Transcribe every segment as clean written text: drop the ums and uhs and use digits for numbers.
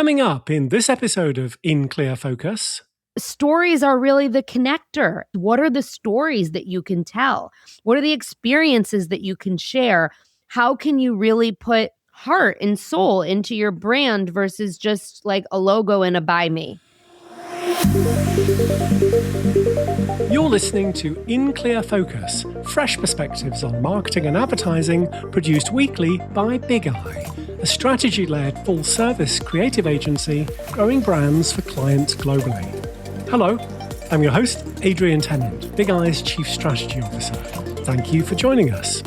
Coming up in this episode of In Clear Focus. Stories are really the connector. What are the stories that you can tell? What are the experiences that you can share? How can you really put heart and soul into your brand versus just like a logo and a buy me? You're listening to In Clear Focus, fresh perspectives on marketing and advertising, produced weekly by Big Eye, a strategy-led full-service creative agency growing brands for clients globally. Hello, I'm your host, Adrian Tennant, Big Eye's Chief Strategy Officer. Thank you for joining us.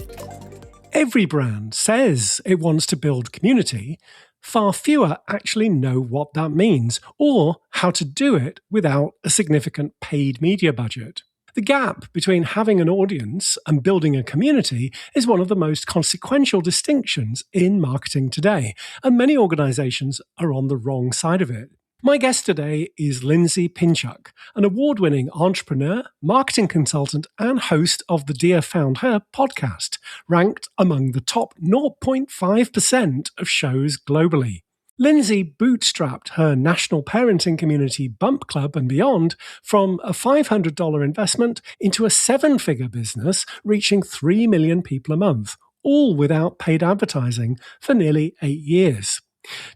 Every brand says it wants to build community. Far fewer actually know what that means or how to do it without a significant paid media budget. The gap between having an audience and building a community is one of the most consequential distinctions in marketing today, and many organizations are on the wrong side of it. My guest today is Lindsay Pinchuk, an award-winning entrepreneur, marketing consultant, and host of the Dear FoundHer podcast, ranked among the top 0.5% of shows globally. Lindsay bootstrapped her national parenting community Bump Club and beyond from a $500 investment into a seven-figure business reaching 3 million people a month, all without paid advertising for nearly 8 years.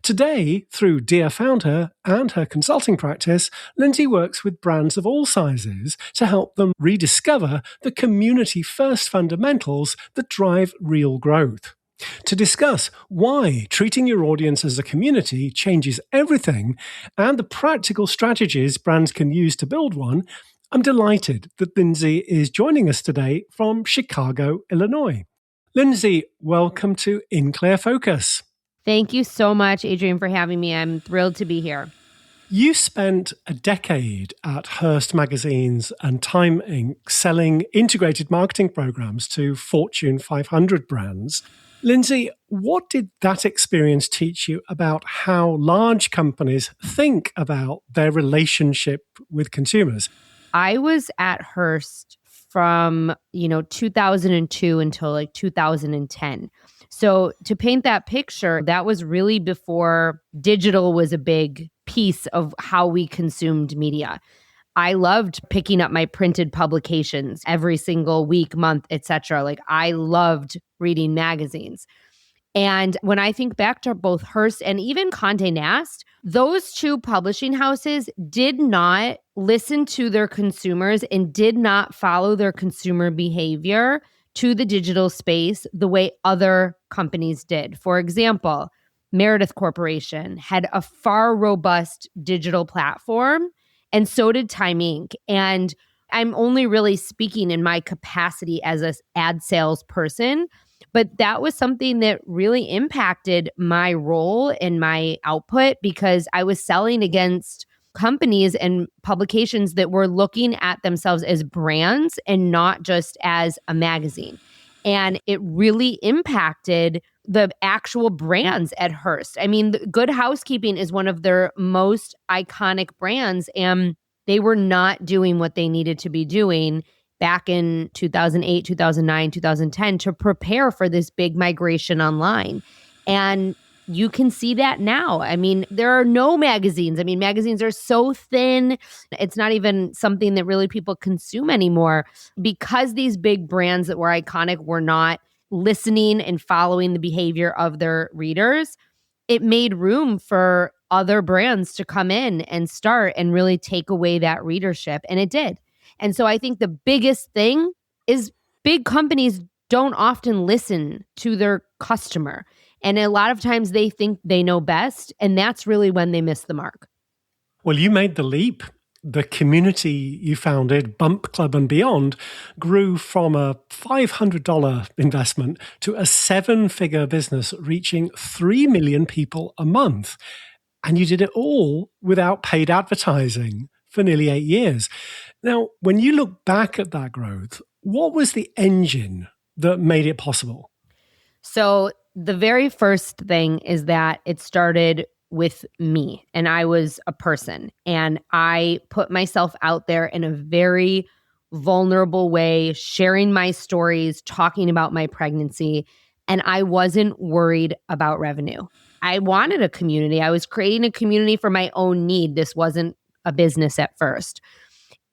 Today, through Dear FoundHer and her consulting practice, Lindsay works with brands of all sizes to help them rediscover the community-first fundamentals that drive real growth. To discuss why treating your audience as a community changes everything and the practical strategies brands can use to build one, I'm delighted that Lindsay is joining us today from Chicago, Illinois. Lindsay, welcome to In Clear Focus. Thank you so much, Adrian, for having me. I'm thrilled to be here. You spent a decade at Hearst magazines and Time Inc. selling integrated marketing programs to Fortune 500 brands. Lindsay, what did that experience teach you about how large companies think about their relationship with consumers? I was at Hearst from, 2002 until 2010. So to paint that picture, that was really before digital was a big piece of how we consumed media. I loved picking up my printed publications every single week, month, etc. I loved reading magazines. And when I think back to both Hearst and even Condé Nast, those two publishing houses did not listen to their consumers and did not follow their consumer behavior to the digital space the way other companies did. For example, Meredith Corporation had a far robust digital platform, and so did Time Inc. And I'm only really speaking in my capacity as an ad sales person, but that was something that really impacted my role and my output because I was selling against companies and publications that were looking at themselves as brands and not just as a magazine. And it really impacted the actual brands at Hearst. I mean, Good Housekeeping is one of their most iconic brands, and they were not doing what they needed to be doing back in 2008, 2009, 2010 to prepare for this big migration online. And you can see that now. I mean, there are no magazines. I mean, magazines are so thin. It's not even something that really people consume anymore because these big brands that were iconic were not listening and following the behavior of their readers. It made room for other brands to come in and start and really take away that readership. And it did. And so I think the biggest thing is big companies don't often listen to their customer. And a lot of times they think they know best, and that's really when they miss the mark. Well, you made the leap. The community you founded, Bump Club and beyond, grew from a $500 investment to a seven-figure business reaching 3 million people a month. And you did it all without paid advertising for nearly 8 years. Now, when you look back at that growth, what was the engine that made it possible? So the very first thing is that it started with me, and I was a person, and I put myself out there in a very vulnerable way, sharing my stories, talking about my pregnancy, and I wasn't worried about revenue. I wanted a community. I was creating a community for my own need. This wasn't a business at first.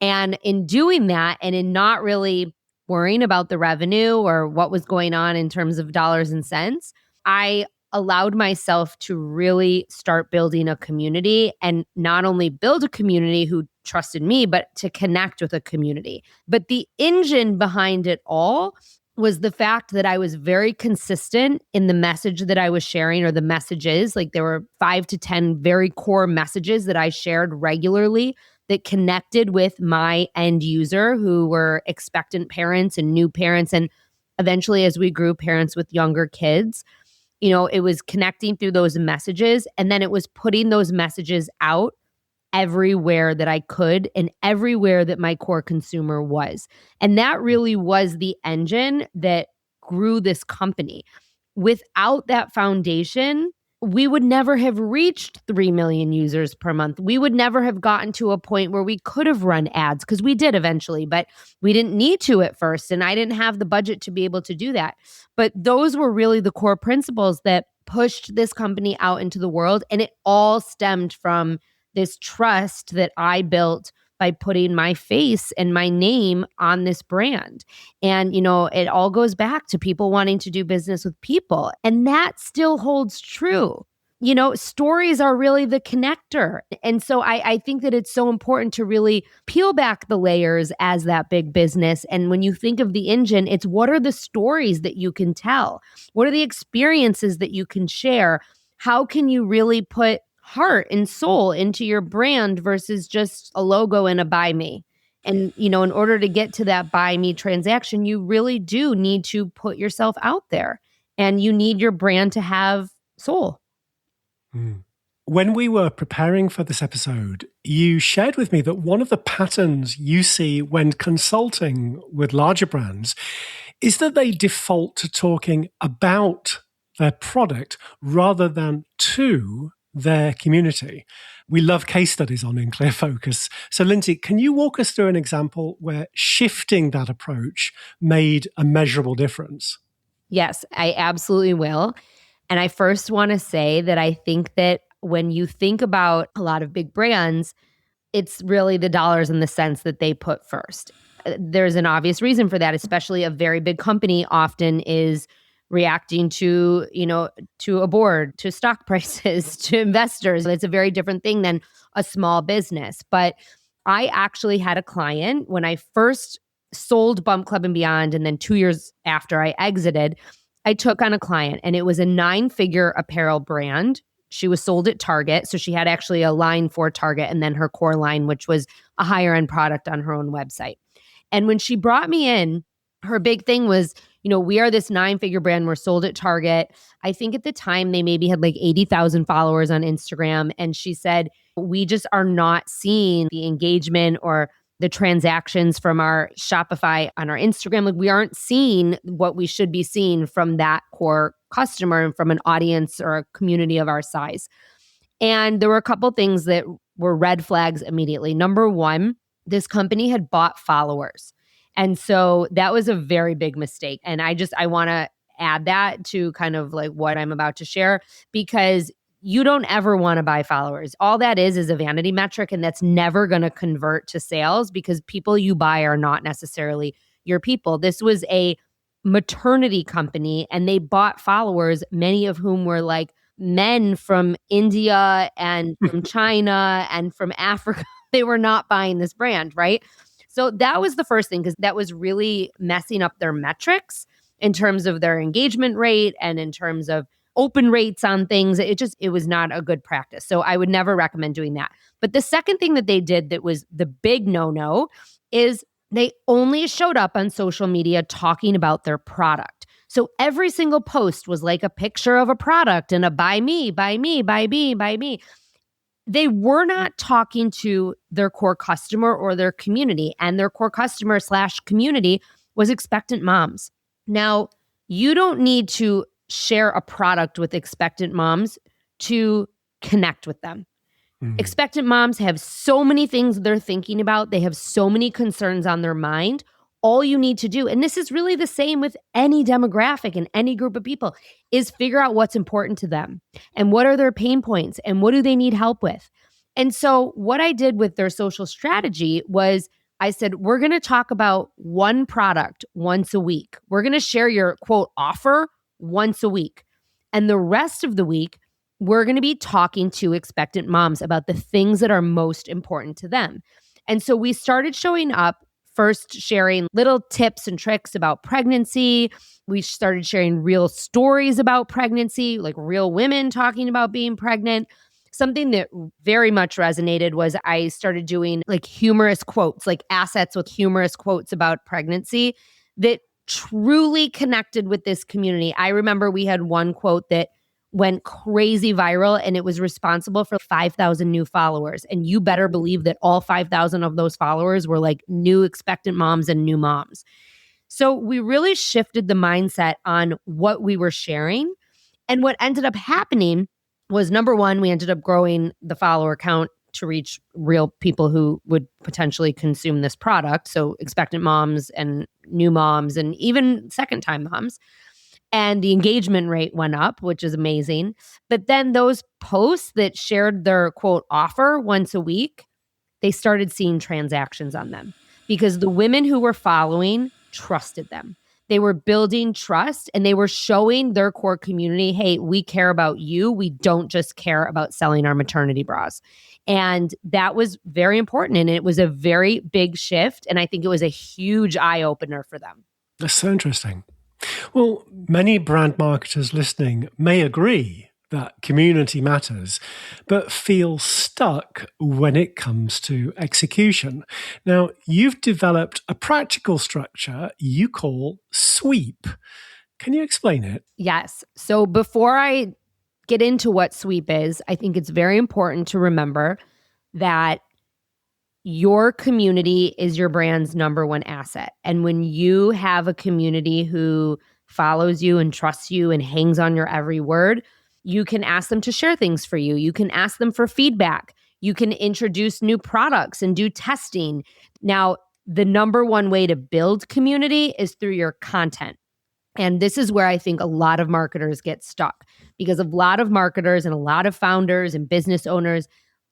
And in doing that and in not really worrying about the revenue or what was going on in terms of dollars and cents, I allowed myself to really start building a community, and not only build a community who trusted me, but to connect with a community. But the engine behind it all was the fact that I was very consistent in the message that I was sharing, or the messages. Like there were 5 to 10 very core messages that I shared regularly that connected with my end user, who were expectant parents and new parents. And eventually, as we grew, parents with younger kids. It was connecting through those messages, and then it was putting those messages out everywhere that I could and everywhere that my core consumer was. And that really was the engine that grew this company. Without that foundation, we would never have reached 3 million users per month. We would never have gotten to a point where we could have run ads, because we did eventually, but we didn't need to at first. And I didn't have the budget to be able to do that. But those were really the core principles that pushed this company out into the world. And it all stemmed from this trust that I built by putting my face and my name on this brand. And, it all goes back to people wanting to do business with people. And that still holds true. Stories are really the connector. And so I think that it's so important to really peel back the layers as that big business. And when you think of the engine, it's what are the stories that you can tell? What are the experiences that you can share? How can you really put heart and soul into your brand versus just a logo and a buy me? And, in order to get to that buy me transaction, you really do need to put yourself out there, and you need your brand to have soul. When we were preparing for this episode, you shared with me that one of the patterns you see when consulting with larger brands is that they default to talking about their product rather than to their community. We love case studies on In Clear Focus. So Lindsay, can you walk us through an example where shifting that approach made a measurable difference? Yes, I absolutely will. And I first want to say that I think that when you think about a lot of big brands, it's really the dollars and the cents that they put first. There's an obvious reason for that, especially a very big company often is reacting to a board, to stock prices, to investors. It's a very different thing than a small business. But I actually had a client when I first sold Bump Club and Beyond, and then 2 years after I exited, I took on a client, and it was a 9-figure apparel brand. She was sold at Target. So she had actually a line for Target and then her core line, which was a higher end product on her own website. And when she brought me in, her big thing was, we are this 9-figure brand. We're sold at Target. I think at the time they maybe had like 80,000 followers on Instagram. And she said, we just are not seeing the engagement or the transactions from our Shopify on our Instagram. Like we aren't seeing what we should be seeing from that core customer and from an audience or a community of our size. And there were a couple things that were red flags immediately. Number one, this company had bought followers. And so that was a very big mistake. And I want to add that to kind of like what I'm about to share, because you don't ever want to buy followers. All that is a vanity metric, and that's never going to convert to sales because people you buy are not necessarily your people. This was a maternity company, and they bought followers, many of whom were like men from India and from China and from Africa. They were not buying this brand, right? So that was the first thing, because that was really messing up their metrics in terms of their engagement rate and in terms of open rates on things. It was not a good practice. So I would never recommend doing that. But the second thing that they did that was the big no-no is they only showed up on social media talking about their product. So every single post was like a picture of a product and a buy me, buy me, buy me, buy me. They were not talking to their core customer or their community, and their core customer / community was expectant moms. Now, you don't need to share a product with expectant moms to connect with them. Mm-hmm. Expectant moms have so many things they're thinking about. They have so many concerns on their mind. all you need to do, and this is really the same with any demographic and any group of people, is figure out what's important to them and what are their pain points and what do they need help with. And so what I did with their social strategy was I said, we're going to talk about one product once a week. We're going to share your quote offer once a week. And the rest of the week, we're going to be talking to expectant moms about the things that are most important to them. And so we started showing up, first sharing little tips and tricks about pregnancy. We started sharing real stories about pregnancy, like real women talking about being pregnant. Something that very much resonated was I started doing like humorous quotes, like assets with humorous quotes about pregnancy that truly connected with this community. I remember we had one quote that went crazy viral and it was responsible for 5,000 new followers. And you better believe that all 5,000 of those followers were like new expectant moms and new moms. So we really shifted the mindset on what we were sharing. And what ended up happening was, number one, we ended up growing the follower count to reach real people who would potentially consume this product. So expectant moms and new moms and even second-time moms. And the engagement rate went up, which is amazing. But then those posts that shared their quote offer once a week, they started seeing transactions on them because the women who were following trusted them. They were building trust and they were showing their core community, hey, we care about you. We don't just care about selling our maternity bras. And that was very important. And it was a very big shift. And I think it was a huge eye opener for them. That's so interesting. Well, many brand marketers listening may agree that community matters, but feel stuck when it comes to execution. Now, you've developed a practical structure you call sweep. Can you explain it? Yes. So before I get into what sweep is, I think it's very important to remember that your community is your brand's number one asset. And when you have a community who follows you and trusts you and hangs on your every word, you can ask them to share things for you. You can ask them for feedback. You can introduce new products and do testing. Now, the number one way to build community is through your content. And this is where I think a lot of marketers get stuck because a lot of marketers and a lot of founders and business owners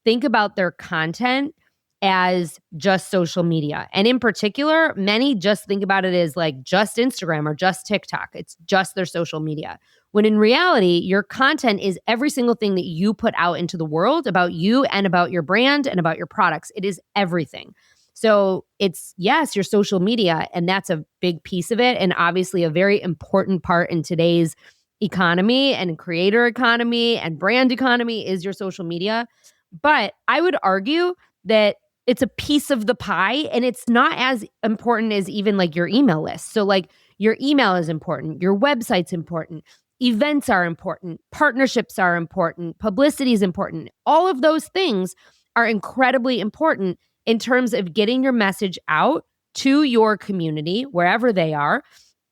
think about their content as just social media. And in particular, many just think about it as like just Instagram or just TikTok. It's just their social media. When in reality, your content is every single thing that you put out into the world about you and about your brand and about your products. It is everything. So it's, yes, your social media, and that's a big piece of it. And obviously a very important part in today's economy and creator economy and brand economy is your social media. But I would argue that it's a piece of the pie and it's not as important as even like your email list. So like your email is important, your website's important, events are important, partnerships are important, publicity is important. All of those things are incredibly important in terms of getting your message out to your community, wherever they are,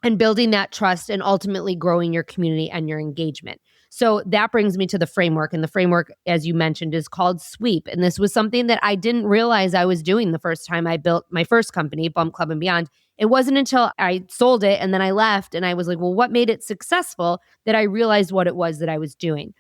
and building that trust and ultimately growing your community and your engagement. So that brings me to the framework. And the framework, as you mentioned, is called Sweep. And this was something that I didn't realize I was doing the first time I built my first company, Bump Club and Beyond. It wasn't until I sold it and then I left and I was like, well, what made it successful that I realized what it was that I was doing.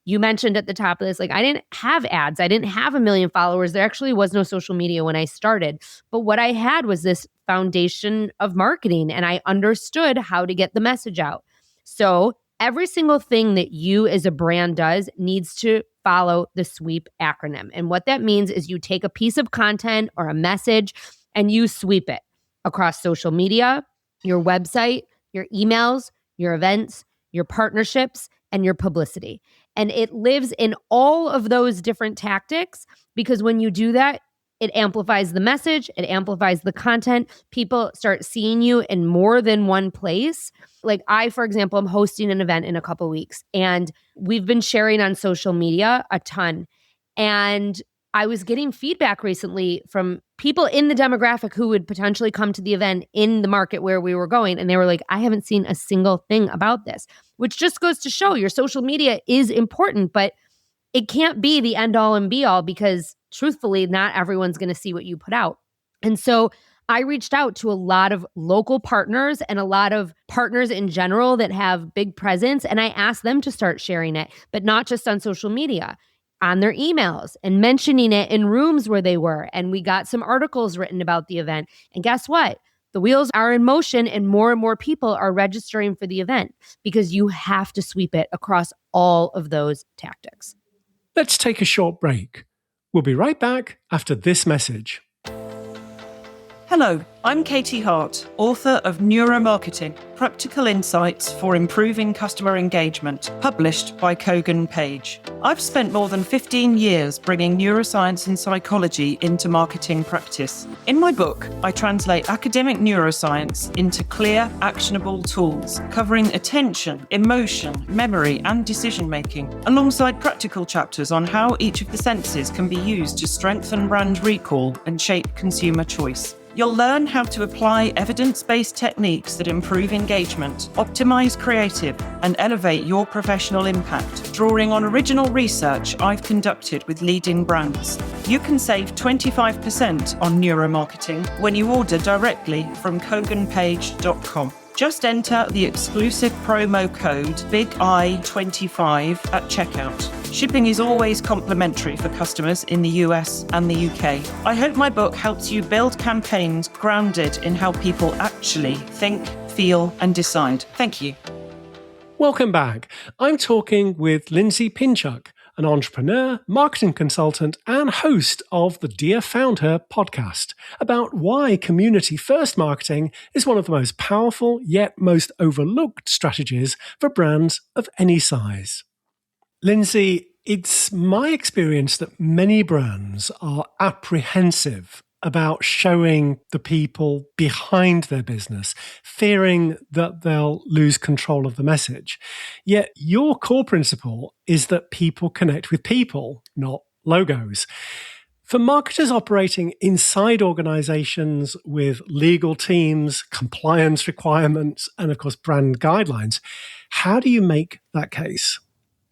You mentioned at the top of this, like I didn't have ads. I didn't have 1 million followers. There actually was no social media when I started. But what I had was this foundation of marketing and I understood how to get the message out. So every single thing that you as a brand does needs to follow the SWEEP acronym. And what that means is you take a piece of content or a message and you sweep it across social media, your website, your emails, your events, your partnerships, and your publicity. And it lives in all of those different tactics because when you do that, it amplifies the message, it amplifies the content. People start seeing you in more than one place. Like I, for example, am hosting an event in a couple weeks and we've been sharing on social media a ton. And I was getting feedback recently from people in the demographic who would potentially come to the event in the market where we were going. And they were like, I haven't seen a single thing about this, which just goes to show your social media is important, but it can't be the end all and be all because truthfully, not everyone's going to see what you put out. And so I reached out to a lot of local partners and a lot of partners in general that have big presence, and I asked them to start sharing it, but not just on social media, on their emails and mentioning it in rooms where they were. And we got some articles written about the event. And guess what? The wheels are in motion and more people are registering for the event because you have to sweep it across all of those tactics. Let's take a short break. We'll be right back after this message. Hello, I'm Katie Hart, author of Neuromarketing, Practical Insights for Improving Customer Engagement, published by Kogan Page. I've spent more than 15 years bringing neuroscience and psychology into marketing practice. In my book, I translate academic neuroscience into clear, actionable tools, covering attention, emotion, memory, and decision-making, alongside practical chapters on how each of the senses can be used to strengthen brand recall and shape consumer choice. You'll learn how to apply evidence-based techniques that improve engagement, optimize creative, and elevate your professional impact, drawing on original research I've conducted with leading brands. You can save 25% on neuromarketing when you order directly from koganpage.com. Just enter the exclusive promo code BIGI25 at checkout. Shipping is always complimentary for customers in the US and the UK. I hope my book helps you build campaigns grounded in how people actually think, feel, and decide. Thank you. Welcome back. I'm talking with Lindsay Pinchuk, an entrepreneur, marketing consultant, and host of the Dear FoundHer podcast, about why community-first marketing is one of the most powerful yet most overlooked strategies for brands of any size. Lindsay, it's my experience that many brands are apprehensive about showing the people behind their business, fearing that they'll lose control of the message. Yet your core principle is that people connect with people, not logos. For marketers operating inside organizations with legal teams, compliance requirements, and of course, brand guidelines, how do you make that case?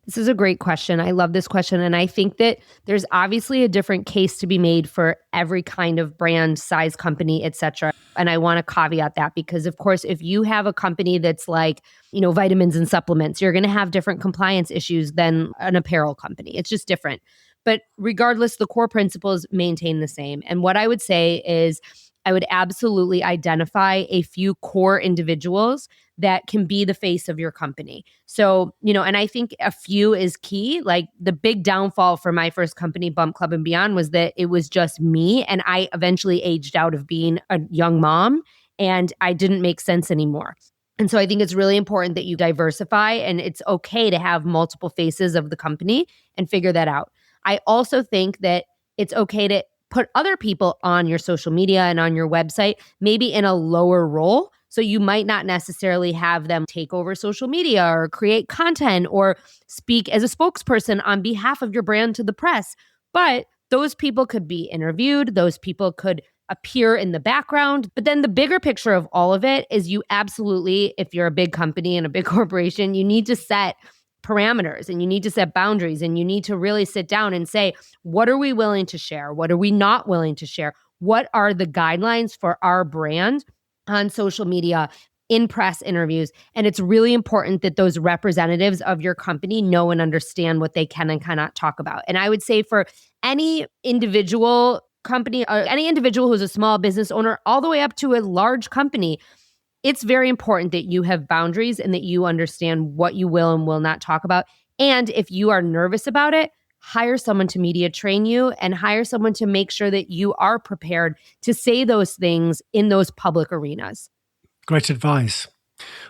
This is a great question. I love this question. And I think that there's obviously a different case to be made for every kind of brand, size, company, et cetera. And I want to caveat that because, of course, if you have a company that's like, vitamins and supplements, you're going to have different compliance issues than an apparel company. It's just different. But regardless, the core principles maintain the same. And what I would say is I would absolutely identify a few core individuals that can be the face of your company. So, and I think a few is key. Like the big downfall for my first company, Bump Club and Beyond, was that it was just me. And I eventually aged out of being a young mom and I didn't make sense anymore. And so I think it's really important that you diversify and it's okay to have multiple faces of the company and figure that out. I also think that it's okay to put other people on your social media and on your website, maybe in a lower role. So you might not necessarily have them take over social media or create content or speak as a spokesperson on behalf of your brand to the press. But those people could be interviewed. Those people could appear in the background. But then the bigger picture of all of it is you absolutely, if you're a big company and a big corporation, you need to set parameters and you need to set boundaries and you need to really sit down and say, what are we willing to share? What are we not willing to share? What are the guidelines for our brand on social media, in press interviews? And it's really important that those representatives of your company know and understand what they can and cannot talk about. And I would say for any individual company or any individual who's a small business owner, all the way up to a large company, it's very important that you have boundaries and that you understand what you will and will not talk about. And if you are nervous about it, hire someone to media train you and hire someone to make sure that you are prepared to say those things in those public arenas. Great advice.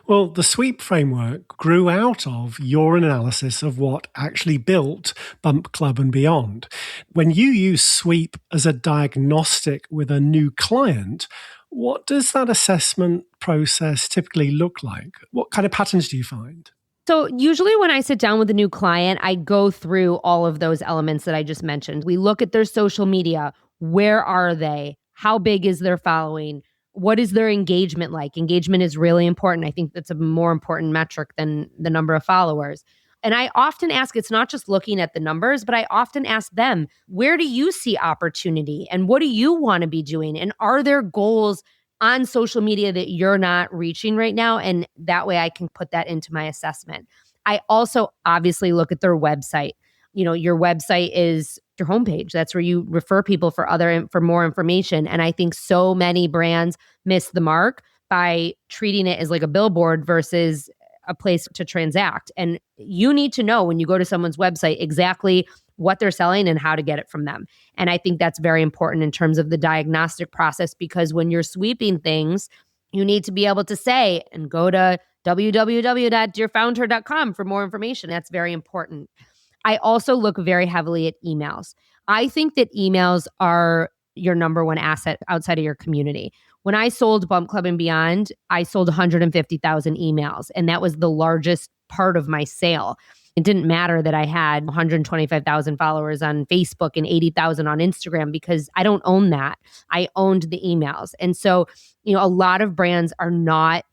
Well, the SWEEP framework grew out of your analysis of what actually built Bump Club and Beyond. When you use SWEEP as a diagnostic with a new client, what does that assessment process typically look like? What kind of patterns do you find? So usually when I sit down with a new client, I go through all of those elements that I just mentioned. We look at their social media. Where are they? How big is their following? What is their engagement like? Engagement is really important. I think that's a more important metric than the number of followers. And I often ask, it's not just looking at the numbers, but I often ask them, where do you see opportunity and what do you want to be doing? And are there goals on social media that you're not reaching right now? And that way I can put that into my assessment. I also obviously look at their website. Your website is your homepage. That's where you refer people for more information. And I think so many brands miss the mark by treating it as like a billboard versus a place to transact. And you need to know when you go to someone's website exactly what they're selling and how to get it from them. And I think that's very important in terms of the diagnostic process, because when you're sweeping things, you need to be able to say and go to www.dearfoundher.com for more information. That's very important. I also look very heavily at emails. I think that emails are your number one asset outside of your community. When I sold Bump Club and Beyond, I sold 150,000 emails, and that was the largest part of my sale. It didn't matter that I had 125,000 followers on Facebook and 80,000 on Instagram, because I don't own that. I owned the emails. And so, a lot of brands are not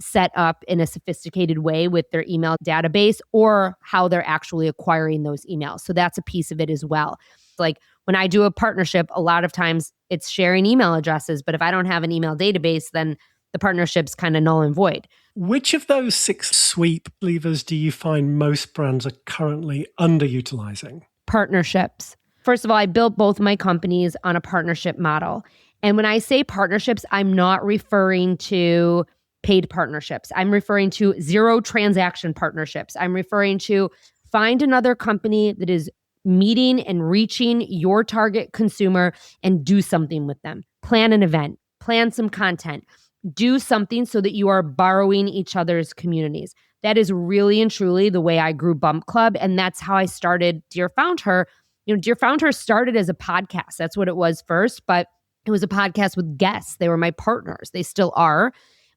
set up in a sophisticated way with their email database or how they're actually acquiring those emails. So that's a piece of it as well. Like when I do a partnership, a lot of times it's sharing email addresses, but if I don't have an email database, then the partnership's kind of null and void. Which of those 6 sweep levers do you find most brands are currently underutilizing? Partnerships. First of all, I built both my companies on a partnership model. And when I say partnerships, I'm not referring to paid partnerships. I'm referring to zero transaction partnerships. I'm referring to find another company that is meeting and reaching your target consumer and do something with them. Plan an event, plan some content, do something so that you are borrowing each other's communities. That is really and truly the way I grew Bump Club. And that's how I started Dear FoundHer. Dear FoundHer started as a podcast. That's what it was first, but it was a podcast with guests. They were my partners. They still are.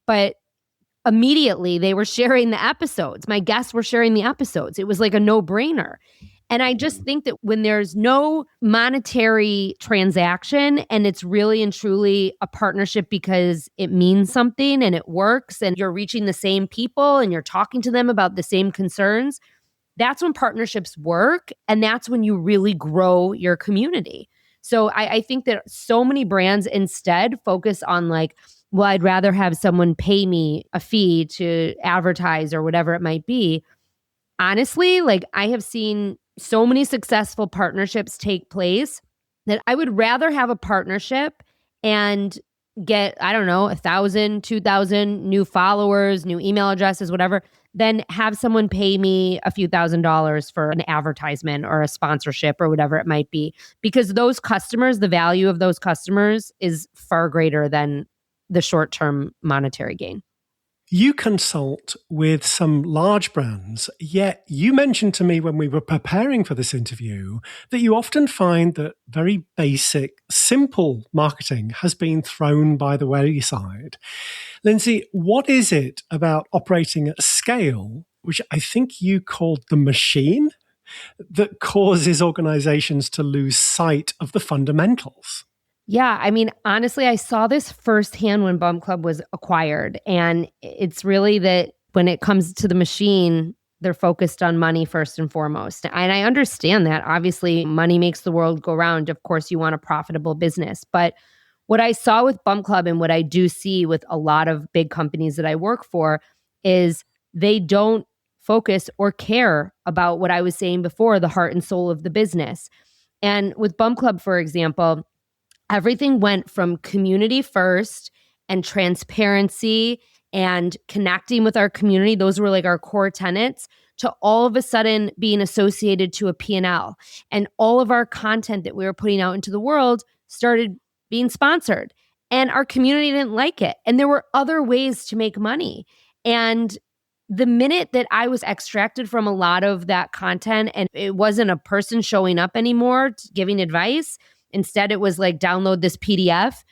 But immediately they were sharing the episodes. My guests were sharing the episodes. It was like a no-brainer. And I just think that when there's no monetary transaction and it's really and truly a partnership because it means something and it works and you're reaching the same people and you're talking to them about the same concerns, that's when partnerships work. And that's when you really grow your community. So I think that so many brands instead focus on like, well, I'd rather have someone pay me a fee to advertise or whatever it might be. Honestly, like I have seen so many successful partnerships take place that I would rather have a partnership and get, 1,000, 2,000 new followers, new email addresses, whatever, than have someone pay me a few $1,000s for an advertisement or a sponsorship or whatever it might be. Because those customers, the value of those customers is far greater than the short-term monetary gain. You consult with some large brands, yet you mentioned to me when we were preparing for this interview that you often find that very basic, simple marketing has been thrown by the wayside. Lindsay, what is it about operating at scale, which I think you called the machine, that causes organizations to lose sight of the fundamentals? Yeah, honestly, I saw this firsthand when Bump Club was acquired. And it's really that when it comes to the machine, they're focused on money first and foremost. And I understand that. Obviously, money makes the world go round. Of course, you want a profitable business. But what I saw with Bump Club and what I do see with a lot of big companies that I work for is they don't focus or care about what I was saying before, the heart and soul of the business. And with Bump Club, for example, everything went from community first and transparency and connecting with our community. Those were like our core tenets, to all of a sudden being associated to a P&L. And all of our content that we were putting out into the world started being sponsored. And our community didn't like it. And there were other ways to make money. And the minute that I was extracted from a lot of that content and it wasn't a person showing up anymore giving advice, instead, it was like, download this PDF.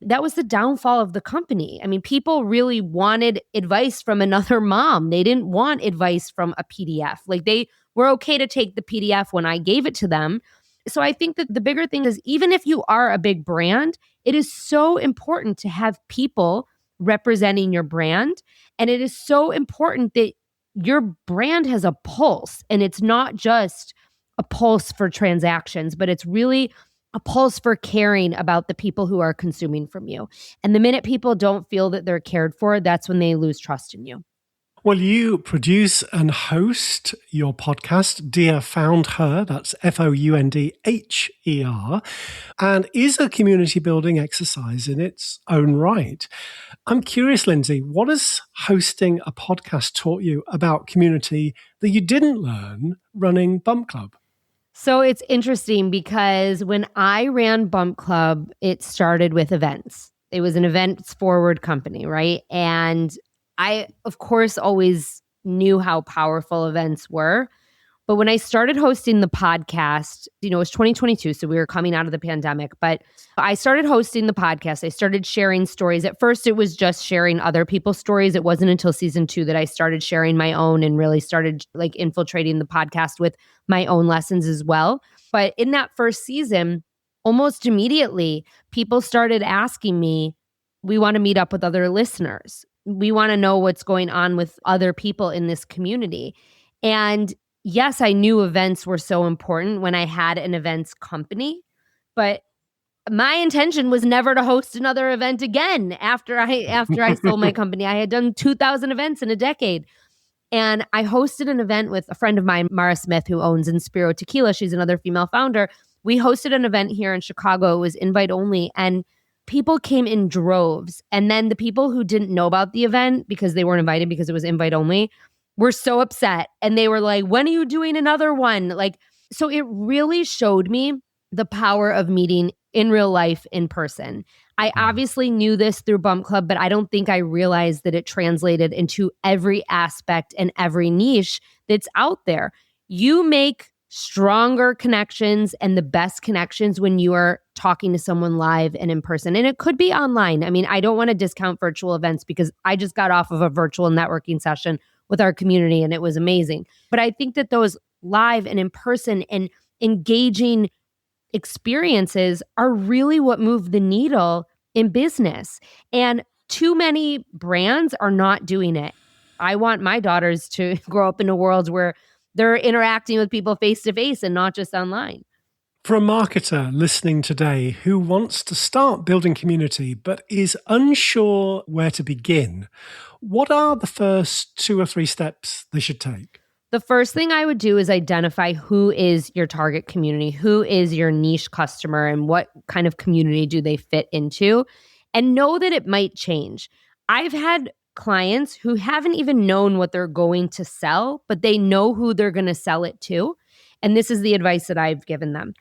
That was the downfall of the company. People really wanted advice from another mom. They didn't want advice from a PDF. Like they were okay to take the PDF when I gave it to them. So I think that the bigger thing is, even if you are a big brand, it is so important to have people representing your brand. And it is so important that your brand has a pulse, and it's not just a pulse for transactions, but it's really a pulse for caring about the people who are consuming from you. And the minute people don't feel that they're cared for, that's when they lose trust in you. Well, you produce and host your podcast, Dear FoundHer, that's FoundHer, and is a community building exercise in its own right. I'm curious, Lindsay, what has hosting a podcast taught you about community that you didn't learn running Bump Club? So it's interesting because when I ran Bump Club, it started with events. It was an events forward company, right? And I, of course, always knew how powerful events were. But when I started hosting the podcast, it was 2022, so we were coming out of the pandemic. But I started hosting the podcast. I started sharing stories. At first, it was just sharing other people's stories. It wasn't until season 2 that I started sharing my own and really started infiltrating the podcast with my own lessons as well. But in that first season, almost immediately, people started asking me, we want to meet up with other listeners. We want to know what's going on with other people in this community. And yes, I knew events were so important when I had an events company, but my intention was never to host another event again after I sold my company. I had done 2,000 events in a decade. And I hosted an event with a friend of mine, Mara Smith, who owns Inspiro Tequila. She's another female founder. We hosted an event here in Chicago. It was invite only. And people came in droves. And then the people who didn't know about the event because they weren't invited because it was invite only were so upset. And they were like, when are you doing another one? So it really showed me the power of meeting in real life in person. I obviously knew this through Bump Club, but I don't think I realized that it translated into every aspect and every niche that's out there. You make stronger connections and the best connections when you are talking to someone live and in person. And it could be online. I mean, I don't want to discount virtual events because I just got off of a virtual networking session with our community and it was amazing. But I think that those live and in person and engaging experiences are really what move the needle in business. And too many brands are not doing it. I want my daughters to grow up in a world where they're interacting with people face to face and not just online. For a marketer listening today who wants to start building community but is unsure where to begin, what are the first 2 or 3 steps they should take? The first thing I would do is identify who is your target community, who is your niche customer, and what kind of community do they fit into, and know that it might change. I've had clients who haven't even known what they're going to sell, but they know who they're going to sell it to. And this is the advice that I've given them.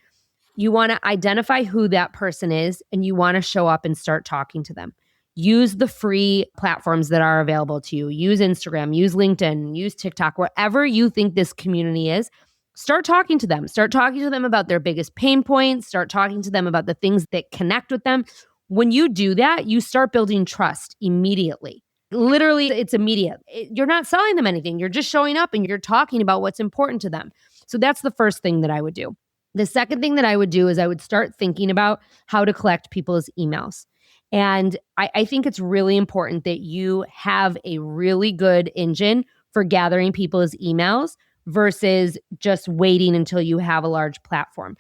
You want to identify who that person is, and you want to show up and start talking to them. Use the free platforms that are available to you. Use Instagram, use LinkedIn, use TikTok, wherever you think this community is. Start talking to them. Start talking to them about their biggest pain points. Start talking to them about the things that connect with them. When you do that, you start building trust immediately. Literally, it's immediate. You're not selling them anything. You're just showing up and you're talking about what's important to them. So that's the first thing that I would do. The second thing that I would do is I would start thinking about how to collect people's emails. And I think it's really important that you have a really good engine for gathering people's emails versus just waiting until you have a large platform.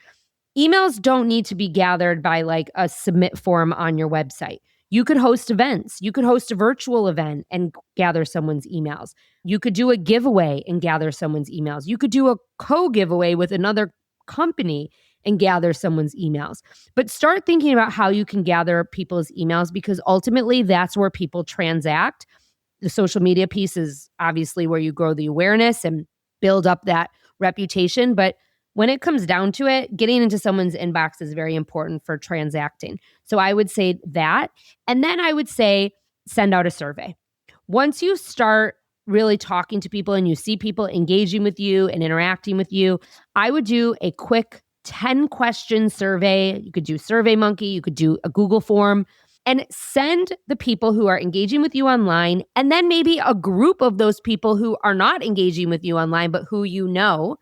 Emails don't need to be gathered by a submit form on your website. You could host events. You could host a virtual event and gather someone's emails. You could do a giveaway and gather someone's emails. You could do a co-giveaway with another company and gather someone's emails. But start thinking about how you can gather people's emails because ultimately that's where people transact. The social media piece is obviously where you grow the awareness and build up that reputation. But when it comes down to it, getting into someone's inbox is very important for transacting. So I would say that. And then I would say send out a survey. Once you start really talking to people and you see people engaging with you and interacting with you, I would do a quick 10-question survey. You could do SurveyMonkey, you could do a Google form, and send the people who are engaging with you online, and then maybe a group of those people who are not engaging with you online, but who you know,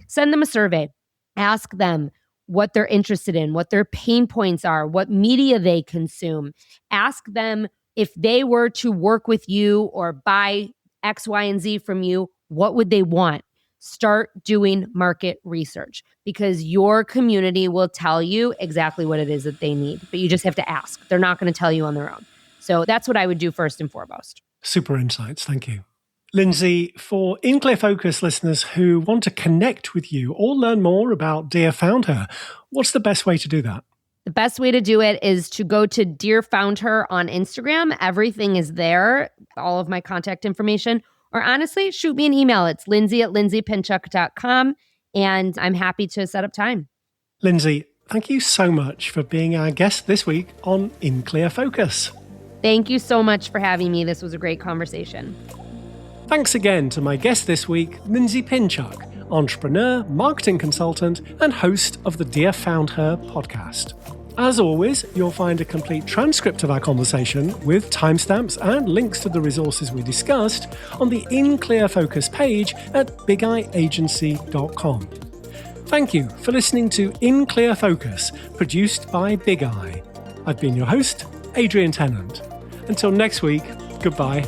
send them a survey. Ask them what they're interested in, what their pain points are, what media they consume. Ask them if they were to work with you or buy X, Y, and Z from you, What would they want? Start doing market research because your community will tell you exactly what it is that they need, but you just have to ask. They're not going to tell you on their own. So that's what I would do first and foremost. Super insights. Thank you. Lindsay, for In Clear Focus listeners who want to connect with you or learn more about Dear FoundHer, what's the best way to do that? The best way to do it is to go to Dear FoundHer on Instagram. Everything is there, all of my contact information. Or honestly, shoot me an email. It's lindsay@lindsaypinchuk.com, and I'm happy to set up time. Lindsay, thank you so much for being our guest this week on In Clear Focus. Thank you so much for having me. This was a great conversation. Thanks again to my guest this week, Lindsay Pinchuk, entrepreneur, marketing consultant, and host of the Dear FoundHer podcast. As always, you'll find a complete transcript of our conversation with timestamps and links to the resources we discussed on the In Clear Focus page at bigeyeagency.com. Thank you for listening to In Clear Focus, produced by Big Eye. I've been your host, Adrian Tennant. Until next week, goodbye.